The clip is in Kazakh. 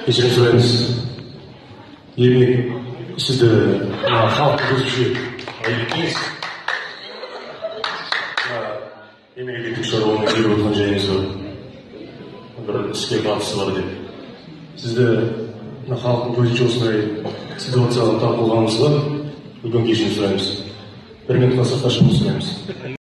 Кешірім сұраймыз. Егер сізді халық көзінше айыптыңыз, мемлекеттік шаруаның беріп отырған жайыңызға бір іске қатысы бар деп. Сізді халықтың көзінше осындай ситуацияға тап болғанымызға үлкен кешірім сұраймыз. Бір минутқа сыртқа шығуды сұраймыз.